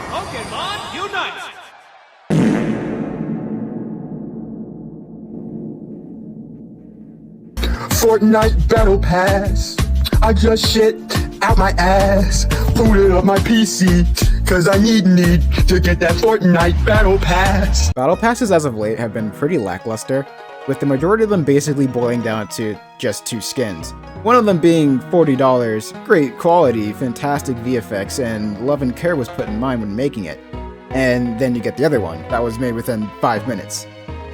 Pokemon Unite! Fortnite Battle Pass. I just shit out my ass, booted up my PC, cause I need to get that Fortnite Battle Pass. Battle passes as of late have been pretty lackluster, with the majority of them basically boiling down to just 2 skins. One of them being $40, great quality, fantastic VFX, and love and care was put in mind when making it. And then you get the other one, that was made within 5 minutes.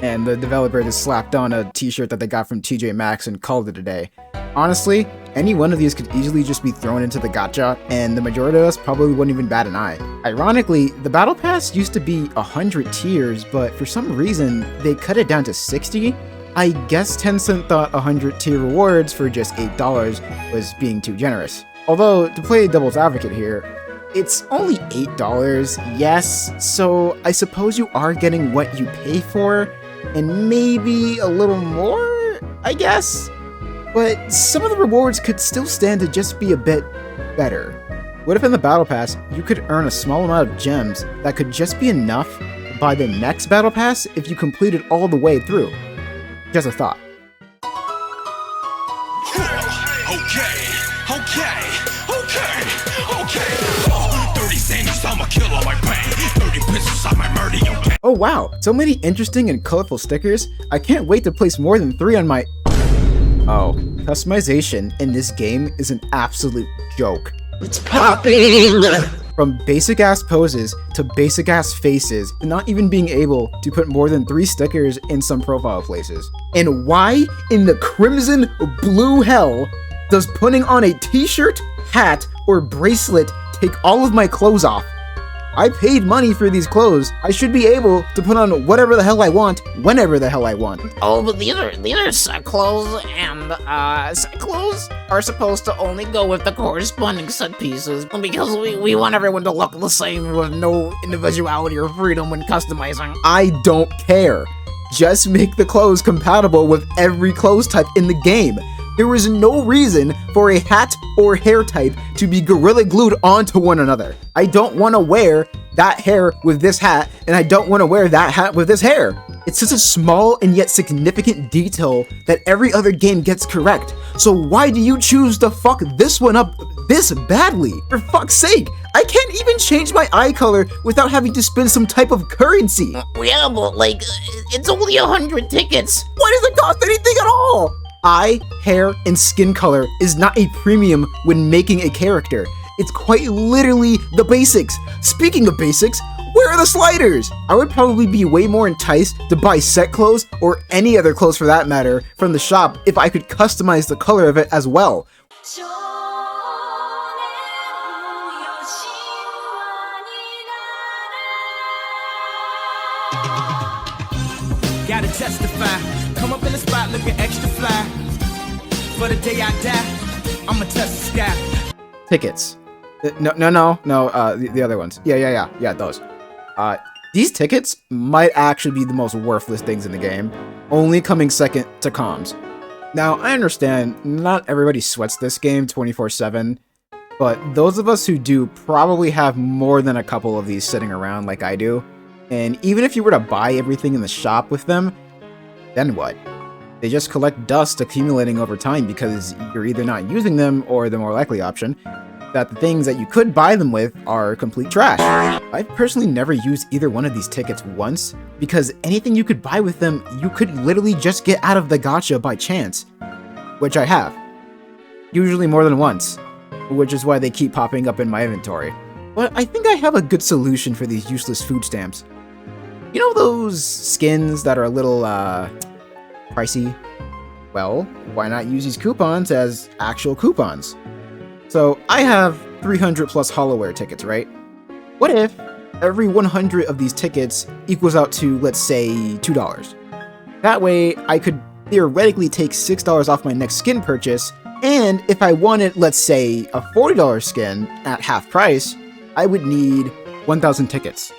And the developer just slapped on a t-shirt that they got from TJ Maxx and called it a day. Honestly, any one of these could easily just be thrown into the gacha, and the majority of us probably wouldn't even bat an eye. Ironically, the Battle Pass used to be 100 tiers, but for some reason, they cut it down to 60? I guess Tencent thought 100 tier rewards for just $8 was being too generous. Although, to play devil's advocate here, it's only $8, yes, so I suppose you are getting what you pay for, and maybe a little more, I guess? But some of the rewards could still stand to just be a bit better. What if in the Battle Pass, you could earn a small amount of gems that could just be enough to buy the next Battle Pass if you complete it all the way through? Just a thought. Oh wow, so many interesting and colorful stickers. I can't wait to place more than 3 on my... Oh, customization in this game is an absolute joke. It's popping! From basic ass poses to basic ass faces, to not even being able to put more than 3 stickers in some profile places. And why in the crimson blue hell does putting on a t-shirt, hat, or bracelet take all of my clothes off? I paid money for these clothes. I should be able to put on whatever the hell I want, whenever the hell I want. Oh, but these are set clothes, and set clothes are supposed to only go with the corresponding set pieces, because we want everyone to look the same with no individuality or freedom when customizing. I don't care. Just make the clothes compatible with every clothes type in the game. There is no reason for a hat or hair type to be gorilla glued onto one another. I don't want to wear that hair with this hat, and I don't want to wear that hat with this hair. It's such a small and yet significant detail that every other game gets correct. So why do you choose to fuck this one up this badly? For fuck's sake, I can't even change my eye color without having to spend some type of currency. Yeah, but like, it's only 100 tickets. Why does it cost anything at all? Eye, hair, and skin color is not a premium when making a character. It's quite literally the basics. Speaking of basics, where are the sliders? I would probably be way more enticed to buy set clothes, or any other clothes for that matter, from the shop if I could customize the color of it as well. Gotta testify, come up in the spot looking extra fly. For the day I die, I'ma touch the sky. Tickets. No, the other ones. Yeah, those. These tickets might actually be the most worthless things in the game, only coming second to comms. Now, I understand not everybody sweats this game 24/7, but those of us who do probably have more than a couple of these sitting around like I do. And even if you were to buy everything in the shop with them, then what? They just collect dust accumulating over time because you're either not using them, or the more likely option, that the things that you could buy them with are complete trash. I've personally never used either one of these tickets once, because anything you could buy with them, you could literally just get out of the gacha by chance, which I have. Usually more than once, which is why they keep popping up in my inventory. But I think I have a good solution for these useless food stamps. You know those skins that are a little, pricey? Well, why not use these coupons as actual coupons? So, I have 300 plus Hollowware tickets, right? What if every 100 of these tickets equals out to, let's say, $2? That way, I could theoretically take $6 off my next skin purchase, and if I wanted, let's say, a $40 skin at half price, I would need 1,000 tickets.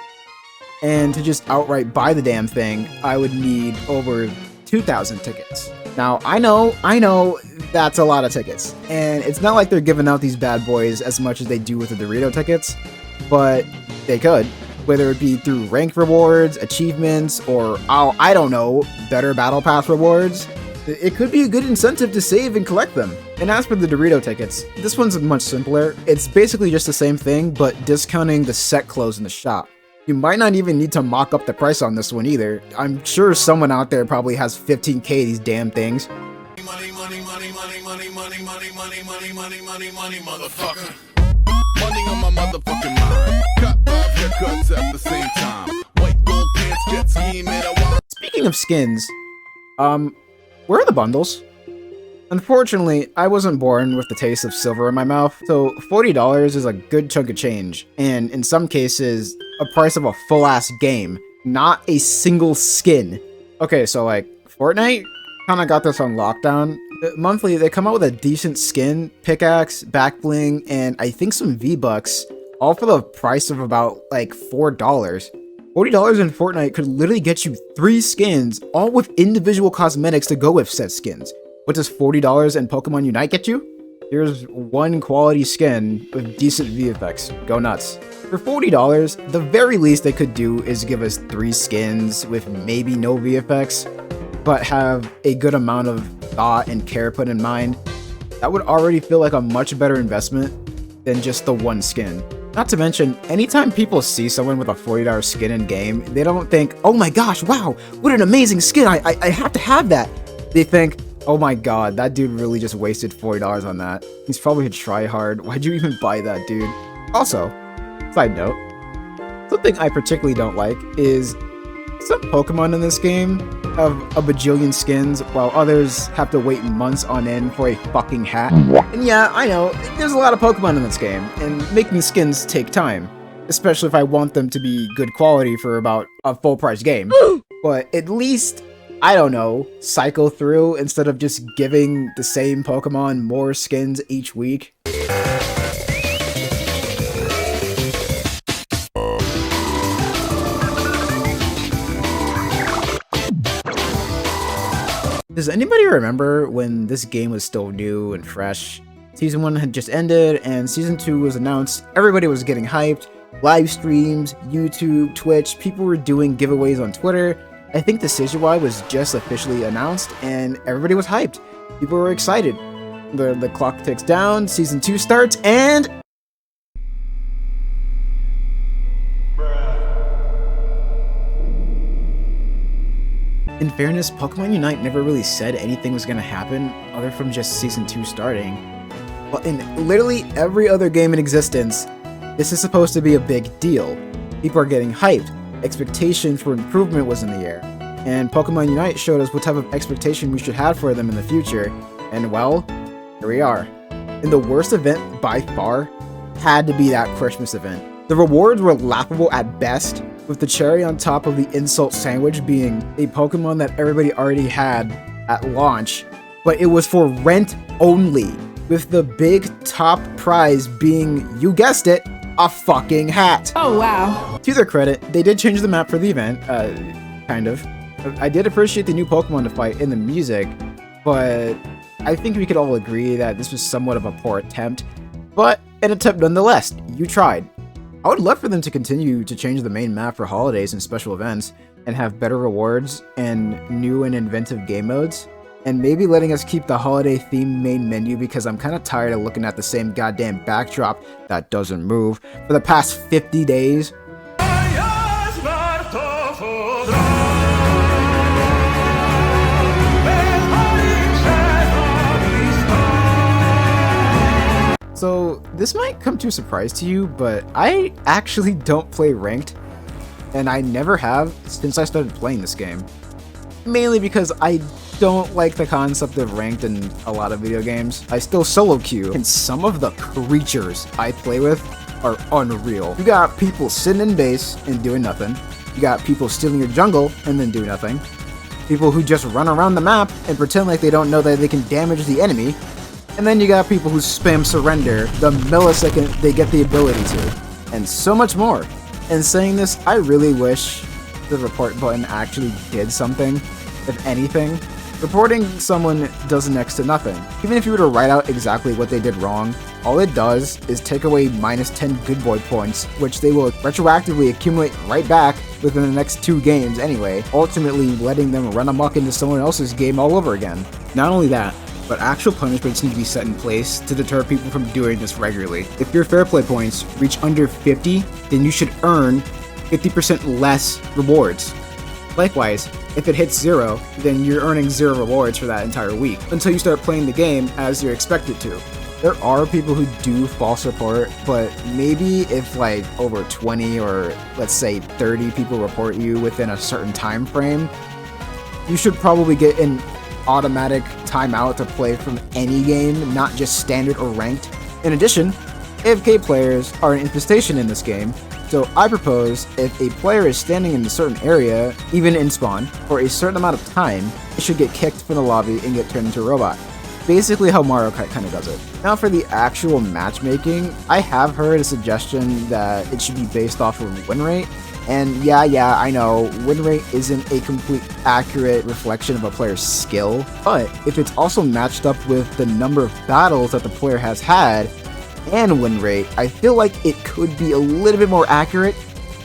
And to just outright buy the damn thing, I would need over 2,000 tickets. Now, I know that's a lot of tickets, and it's not like they're giving out these bad boys as much as they do with the Dorito tickets, but they could, whether it be through rank rewards, achievements, or, oh, I don't know, better Battle Pass rewards. It could be a good incentive to save and collect them. And as for the Dorito tickets, this one's much simpler. It's basically just the same thing, but discounting the set clothes in the shop. You might not even need to mock up the price on this one either. I'm sure someone out there probably has 15k these damn things. Money, money, money, money, money, money, money, money, money, money, money, money, motherfucker. Money on my motherfucking mind. Cut 5 haircuts at the same time. White gold pants, jet ski, made a wild. Speaking of skins, where are the bundles? Unfortunately, I wasn't born with the taste of silver in my mouth, so $40 is a good chunk of change, and in some cases, a price of a full-ass game, not a single skin. Okay, so like, Fortnite kinda got this on lockdown. Monthly, they come out with a decent skin, pickaxe, back bling, and I think some V-Bucks, all for the price of about like $4. $40 in Fortnite could literally get you 3 skins, all with individual cosmetics to go with said skins. What does $40 in Pokemon Unite get you? Here's one quality skin with decent VFX. Go nuts. For $40, the very least they could do is give us 3 skins with maybe no VFX, but have a good amount of thought and care put in mind. That would already feel like a much better investment than just the one skin. Not to mention, anytime people see someone with a $40 skin in game, they don't think, oh my gosh, wow, what an amazing skin, I have to have that. They think, oh my god, that dude really just wasted $40 on that. He's probably a tryhard. Why'd you even buy that, dude? Also, side note, something I particularly don't like is some Pokemon in this game have a bajillion skins, while others have to wait months on end for a fucking hat. And yeah, I know, there's a lot of Pokemon in this game, and making skins take time, especially if I want them to be good quality for about a full price game. But at least, I don't know, cycle through instead of just giving the same Pokemon more skins each week. Does anybody remember when this game was still new and fresh? Season 1 had just ended and Season 2 was announced, everybody was getting hyped, live streams, YouTube, Twitch, people were doing giveaways on Twitter. I think the CGY was just officially announced and everybody was hyped. People were excited. The clock ticks down, Season 2 starts, and... In fairness, Pokemon Unite never really said anything was gonna happen other from just Season 2 starting. But in literally every other game in existence, this is supposed to be a big deal. People are getting hyped. Expectation for improvement was in the air. And Pokemon Unite showed us what type of expectation we should have for them in the future. And well, here we are. And the worst event by far had to be that Christmas event. The rewards were laughable at best, with the cherry on top of the insult sandwich being a Pokemon that everybody already had at launch, but it was for rent only, with the big top prize being, you guessed it, a fucking hat. Oh wow. To their credit, they did change the map for the event, kind of. I did appreciate the new Pokemon to fight and the music, but I think we could all agree that this was somewhat of a poor attempt, but an attempt nonetheless. You tried. I would love for them to continue to change the main map for holidays and special events, and have better rewards and new and inventive game modes, and maybe letting us keep the holiday themed main menu because I'm kind of tired of looking at the same goddamn backdrop that doesn't move for the past 50 days. So, this might come to a surprise to you, but I actually don't play ranked, and I never have since I started playing this game. Mainly because I don't like the concept of ranked in a lot of video games. I still solo queue, and some of the creatures I play with are unreal. You got people sitting in base and doing nothing. You got people stealing your jungle and then do nothing. People who just run around the map and pretend like they don't know that they can damage the enemy. And then you got people who spam surrender the millisecond they get the ability to. And so much more. And saying this, I really wish the report button actually did something, if anything. Reporting someone does next to nothing. Even if you were to write out exactly what they did wrong, all it does is take away -10 good boy points, which they will retroactively accumulate right back within the next 2 games anyway, ultimately letting them run amok into someone else's game all over again. Not only that, but actual punishments need to be set in place to deter people from doing this regularly. If your fair play points reach under 50, then you should earn 50% less rewards. Likewise, if it hits 0, then you're earning 0 rewards for that entire week, until you start playing the game as you're expected to. There are people who do false report, but maybe if like over 20 or let's say 30 people report you within a certain time frame, you should probably get an automatic timeout to play from any game, not just standard or ranked. In addition, AFK players are an infestation in this game, so I propose if a player is standing in a certain area, even in spawn, for a certain amount of time, it should get kicked from the lobby and get turned into a robot. Basically how Mario Kart kind of does it. Now for the actual matchmaking, I have heard a suggestion that it should be based off of win rate. And yeah, I know, win rate isn't a complete accurate reflection of a player's skill, but if it's also matched up with the number of battles that the player has had, and win rate, I feel like it could be a little bit more accurate.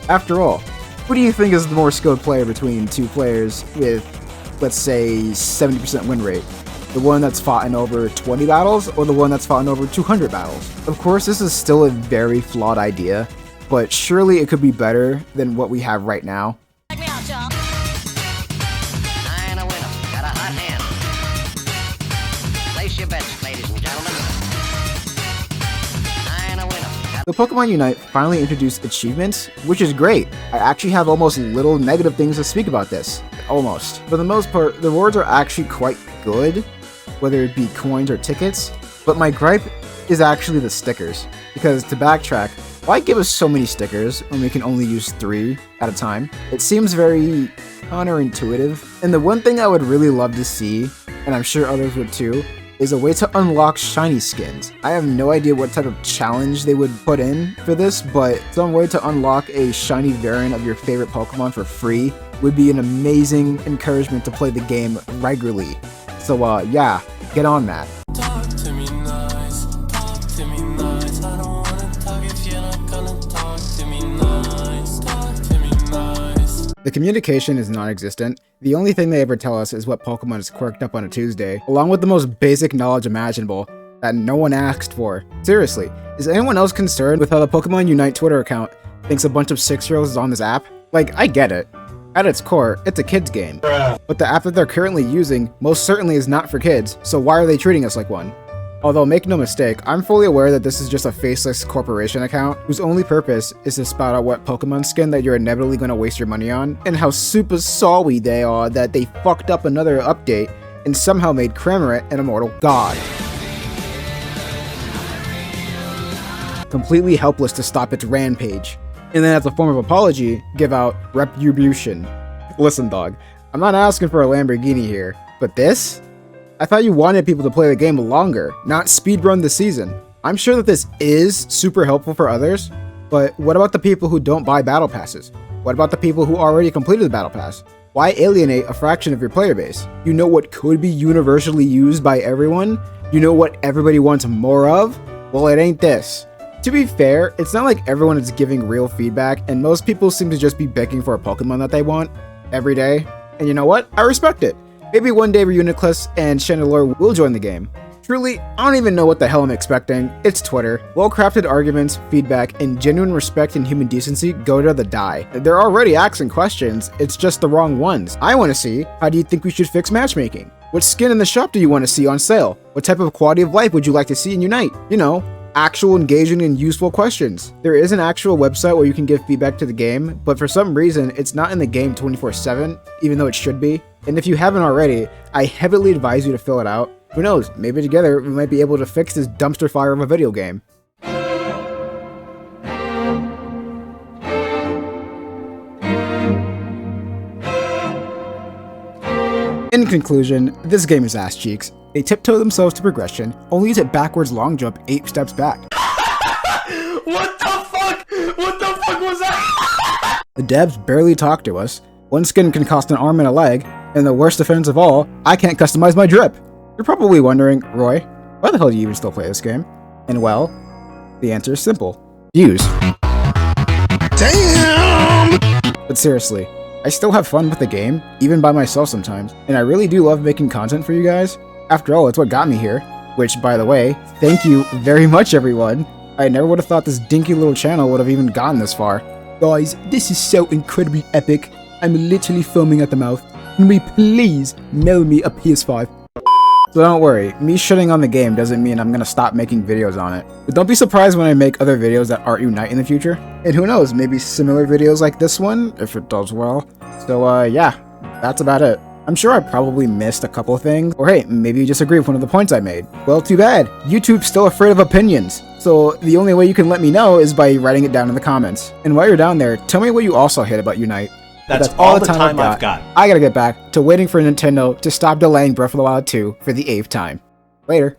After all, who do you think is the more skilled player between 2 players with, let's say, 70% win rate? The one that's fought in over 20 battles, or the one that's fought in over 200 battles? Of course, this is still a very flawed idea, but surely it could be better than what we have right now. Check me out, y'all. I ain't a winner. Got a hot hand. Place your bets, ladies and gentlemen. I ain't a winner. The Pokemon Unite finally introduced achievements, which is great. I actually have almost little negative things to speak about this. Almost. For the most part, the rewards are actually quite good, whether it be coins or tickets, but my gripe is actually the stickers. Because to backtrack, why give us so many stickers when we can only use 3 at a time? It seems very counterintuitive. And the one thing I would really love to see, and I'm sure others would too, is a way to unlock shiny skins. I have no idea what type of challenge they would put in for this, but some way to unlock a shiny variant of your favorite Pokemon for free would be an amazing encouragement to play the game regularly. So yeah, get on that. Talk to me nice, talk to me nice. I don't wanna talk if you're not gonna talk to me nice, talk to me nice. The communication is non-existent. The only thing they ever tell us is what Pokemon is quirked up on a Tuesday, along with the most basic knowledge imaginable that no one asked for. Seriously, is anyone else concerned with how the Pokemon Unite Twitter account thinks a bunch of 6-year-olds is on this app? Like, I get it. At its core, it's a kid's game. But the app that they're currently using most certainly is not for kids, so why are they treating us like one? Although, make no mistake, I'm fully aware that this is just a faceless corporation account whose only purpose is to spout out what Pokemon skin that you're inevitably going to waste your money on, and how super sorry they are that they fucked up another update and somehow made Cramorant an immortal god. Completely helpless to stop its rampage. And then as a form of apology, give out retribution. Listen dog, I'm not asking for a Lamborghini here, but this? I thought you wanted people to play the game longer, not speedrun the season. I'm sure that this is super helpful for others, but what about the people who don't buy battle passes? What about the people who already completed the battle pass? Why alienate a fraction of your player base? You know what could be universally used by everyone? You know what everybody wants more of? Well, it ain't this. To be fair, it's not like everyone is giving real feedback, and most people seem to just be begging for a Pokemon that they want every day. And you know what? I respect it. Maybe one day Reuniclus and Chandelure will join the game. Truly, I don't even know what the hell I'm expecting. It's Twitter. Well-crafted arguments, feedback, and genuine respect and human decency go to the die. They're already asking questions, it's just the wrong ones. I want to see, how do you think we should fix matchmaking? What skin in the shop do you want to see on sale? What type of quality of life would you like to see in Unite? You know, actual engaging and useful questions. There is an actual website where you can give feedback to the game, but for some reason, it's not in the game 24/7, even though it should be. And if you haven't already, I heavily advise you to fill it out. Who knows, maybe together we might be able to fix this dumpster fire of a video game. In conclusion, this game is ass cheeks. They tiptoe themselves to progression, only to backwards long jump 8 steps back. What the fuck? What the fuck was that? The devs barely talk to us. One skin can cost an arm and a leg, And the worst offense of all, I can't customize my drip. You're probably wondering, Roy, why the hell do you even still play this game? And well, the answer is simple. Views. Damn! But seriously, I still have fun with the game, even by myself sometimes, and I really do love making content for you guys. After all, it's what got me here. Which, by the way, thank you very much, everyone. I never would have thought this dinky little channel would have even gotten this far. Guys, this is so incredibly epic. I'm literally foaming at the mouth. Can we please mail me a PS5? So don't worry, me shitting on the game doesn't mean I'm gonna stop making videos on it. But don't be surprised when I make other videos that aren't Unite in the future. And who knows, maybe similar videos like this one, if it does well. So yeah, that's about it. I'm sure I probably missed a couple things, or hey, maybe you disagree with one of the points I made. Well, too bad. YouTube's still afraid of opinions. So the only way you can let me know is by writing it down in the comments. And while you're down there, tell me what you also hate about Unite. That's all the time I've got. I gotta get back to waiting for Nintendo to stop delaying Breath of the Wild 2 for the 8th time. Later.